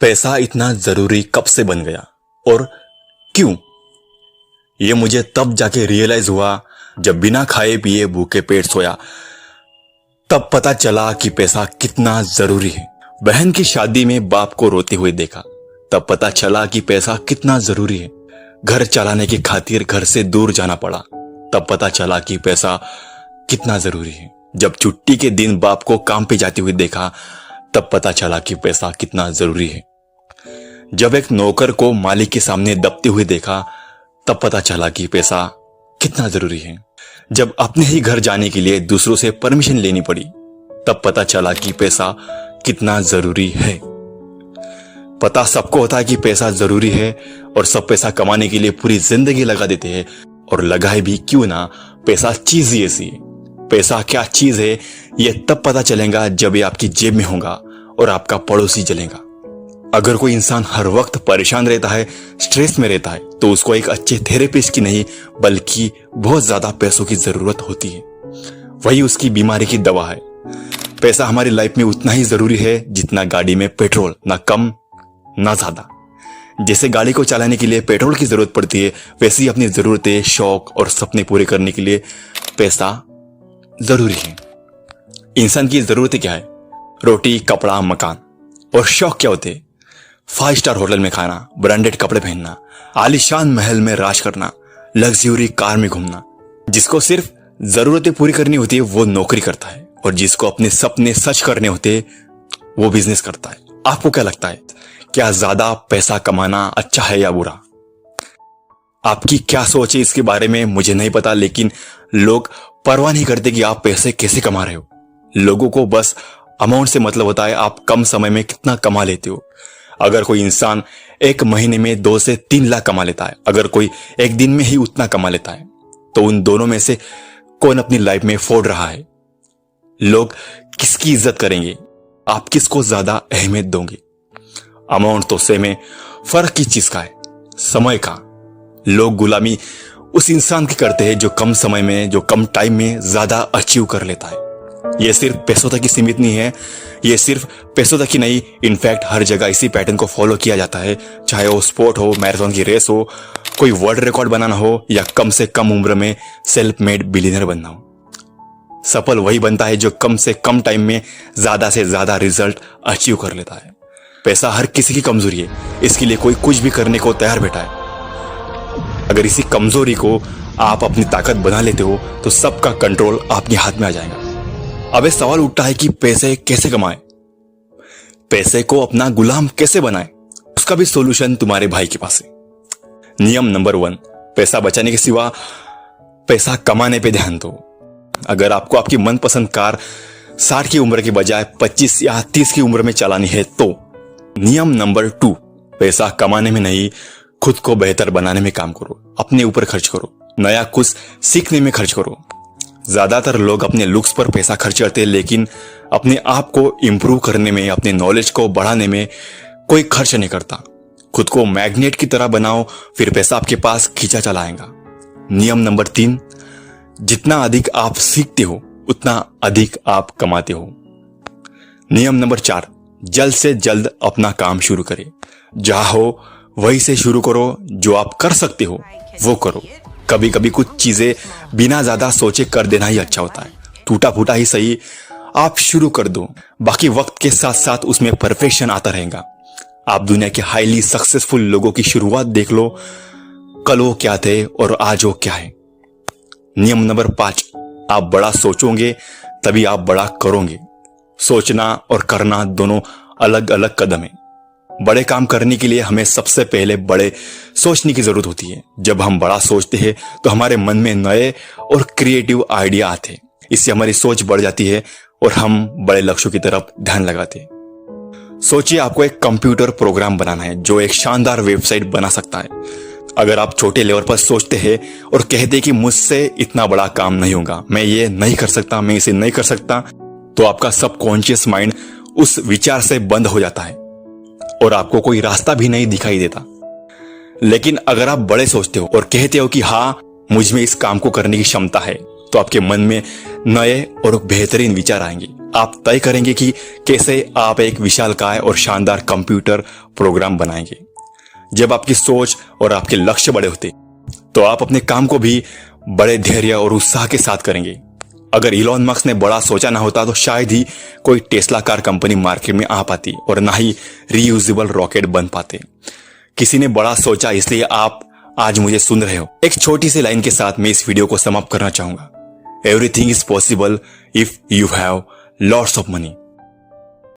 पैसा इतना जरूरी कब से बन गया और क्यों? ये मुझे तब जाके रियलाइज हुआ जब बिना खाए पिए भूखे पेट सोया, तब पता चला कि पैसा कितना जरूरी है। बहन की शादी में बाप को रोते हुए देखा, तब पता चला कि पैसा कितना जरूरी है। घर चलाने की खातिर घर से दूर जाना पड़ा, तब पता चला कि पैसा कितना जरूरी है। जब छुट्टी के दिन बाप को काम पे जाते हुए देखा, तब पता चला कि पैसा कितना जरूरी है। जब एक नौकर को मालिक के सामने दबते हुए देखा, तब पता चला कि पैसा कितना जरूरी है। जब अपने ही घर जाने के लिए दूसरों से परमिशन लेनी पड़ी, तब पता चला कि पैसा कितना जरूरी है। पता सबको होता है कि पैसा जरूरी है और सब पैसा कमाने के लिए पूरी जिंदगी लगा देते हैं, और लगाए भी क्यों ना, पैसा चीज ही ऐसी है। पैसा क्या चीज है ये तब पता चलेगा जब ये आपकी जेब में होगा और आपका पड़ोसी जलेगा। अगर कोई इंसान हर वक्त परेशान रहता है, स्ट्रेस में रहता है, तो उसको एक अच्छे थेरेपिस्ट की नहीं बल्कि बहुत ज्यादा पैसों की जरूरत होती है। वही उसकी बीमारी की दवा है। पैसा हमारी लाइफ में उतना ही जरूरी है जितना गाड़ी में पेट्रोल, ना कम ना ज्यादा। जैसे गाड़ी को चलाने के लिए पेट्रोल की जरूरत पड़ती है, वैसे ही अपनी जरूरतें, शौक और सपने पूरे करने के लिए पैसा जरूरी है। इंसान की जरूरतें क्या है? रोटी, कपड़ा, मकान। और शौक क्या होते हैं? 5 स्टार होटल में खाना, ब्रांडेड कपड़े पहनना, आलीशान महल में राज करना, लग्जरी कार में घूमना। जिसको सिर्फ जरूरतें पूरी करनी होती है वो नौकरी करता है, और जिसको अपने सपने सच करने होते हैं वो बिजनेस करता है। आपको क्या लगता है, क्या ज्यादा पैसा कमाना अच्छा है या बुरा? आपकी क्या सोच है इसके बारे में मुझे नहीं पता, लेकिन लोग परवाह नहीं करते कि आप पैसे कैसे कमा रहे हो। लोगों को बस अमाउंट से मतलब होता है आप कम समय में कितना कमा लेते हो। अगर कोई इंसान एक महीने में 2 से 3 लाख कमा लेता है, अगर कोई एक दिन में ही उतना कमा लेता है, तो उन दोनों में से कौन अपनी लाइफ में फोड़ रहा है? लोग किसकी इज्जत करेंगे? आप किसको ज्यादा अहमियत दोगे? अमाउंट तो सेम है, फर्क किस चीज का है? समय का। लोग गुलामी उस इंसान की करते हैं जो कम समय में, जो कम टाइम में ज्यादा अचीव कर लेता है। ये सिर्फ पैसों तक ही सीमित नहीं है, ये सिर्फ पैसों तक ही नहीं, इनफैक्ट हर जगह इसी पैटर्न को फॉलो किया जाता है। चाहे वो स्पोर्ट हो, मैराथन की रेस हो, कोई वर्ल्ड रिकॉर्ड बनाना हो, या कम से कम उम्र में सेल्फ मेड बिलियनर बनना हो। सफल वही बनता है जो कम से कम टाइम में ज्यादा से ज्यादा रिजल्ट अचीव कर लेता है। पैसा हर किसी की कमजोरी है, इसके लिए कोई कुछ भी करने को तैयार बैठा है। अगर इसी कमजोरी को आप अपनी ताकत बना लेते हो तो सबका कंट्रोल आपके हाथ में आ जाएगा। अब सवाल उठता है कि पैसे कैसे कमाएं, पैसे को अपना गुलाम कैसे बनाएं? उसका भी सॉल्यूशन तुम्हारे भाई के पास है। नियम नंबर 1, पैसा बचाने के सिवा पैसा कमाने पे ध्यान दो। अगर आपको आपकी मनपसंद कार 60 की उम्र के बजाय 25 या 30 की उम्र में चलानी है तो नियम नंबर 2, पैसा कमाने में नहीं, खुद को बेहतर बनाने में काम करो। अपने ऊपर खर्च करो, नया कुछ सीखने में खर्च करो। ज्यादातर लोग अपने लुक्स पर पैसा खर्च करते हैं, लेकिन अपने आप को इंप्रूव करने में, अपने नॉलेज को बढ़ाने में कोई खर्च नहीं करता। खुद को मैग्नेट की तरह बनाओ, फिर पैसा आपके पास खींचा चला आएगा। नियम नंबर 3, जितना अधिक आप सीखते हो उतना अधिक आप कमाते हो। नियम नंबर 4, जल्द से जल्द अपना काम शुरू करें। जहां हो वहीं से शुरू करो, जो आप कर सकते हो वो करो। कभी कभी कुछ चीजें बिना ज्यादा सोचे कर देना ही अच्छा होता है। टूटा फूटा ही सही, आप शुरू कर दो, बाकी वक्त के साथ साथ उसमें परफेक्शन आता रहेगा। आप दुनिया के हाईली सक्सेसफुल लोगों की शुरुआत देख लो, कल वो क्या थे और आज वो क्या है। नियम नंबर 5, आप बड़ा सोचोगे तभी आप बड़ा करोगे। सोचना और करना दोनों अलग अलग कदम है। बड़े काम करने के लिए हमें सबसे पहले बड़े सोचने की जरूरत होती है। जब हम बड़ा सोचते हैं तो हमारे मन में नए और क्रिएटिव आइडिया आते हैं। इससे हमारी सोच बढ़ जाती है और हम बड़े लक्ष्यों की तरफ ध्यान लगाते हैं। सोचिए आपको एक कंप्यूटर प्रोग्राम बनाना है जो एक शानदार वेबसाइट बना सकता है। अगर आप छोटे लेवल पर सोचते हैं और कहते हैं कि मुझसे इतना बड़ा काम नहीं होगा, मैं ये नहीं कर सकता, मैं इसे नहीं कर सकता, तो आपका सबकॉन्शियस माइंड उस विचार से बंद हो जाता है और आपको कोई रास्ता भी नहीं दिखाई देता। लेकिन अगर आप बड़े सोचते हो और कहते हो कि हाँ, मुझ में इस काम को करने की क्षमता है, तो आपके मन में नए और बेहतरीन विचार आएंगे। आप तय करेंगे कि कैसे आप एक विशालकाय और शानदार कंप्यूटर प्रोग्राम बनाएंगे। जब आपकी सोच और आपके लक्ष्य बड़े होते तो आप अपने काम को भी बड़े धैर्य और उत्साह के साथ करेंगे। अगर इलॉन मस्क ने बड़ा सोचा ना होता तो शायद ही कोई टेस्ला कार कंपनी मार्केट में आ पाती और ना ही रीयूजेबल रॉकेट बन पाते। किसी ने बड़ा सोचा, इसलिए आप आज मुझे सुन रहे हो। एक छोटी सी लाइन के साथ मैं इस वीडियो को समाप्त करना चाहूंगा। Everything is possible if you have lots of money.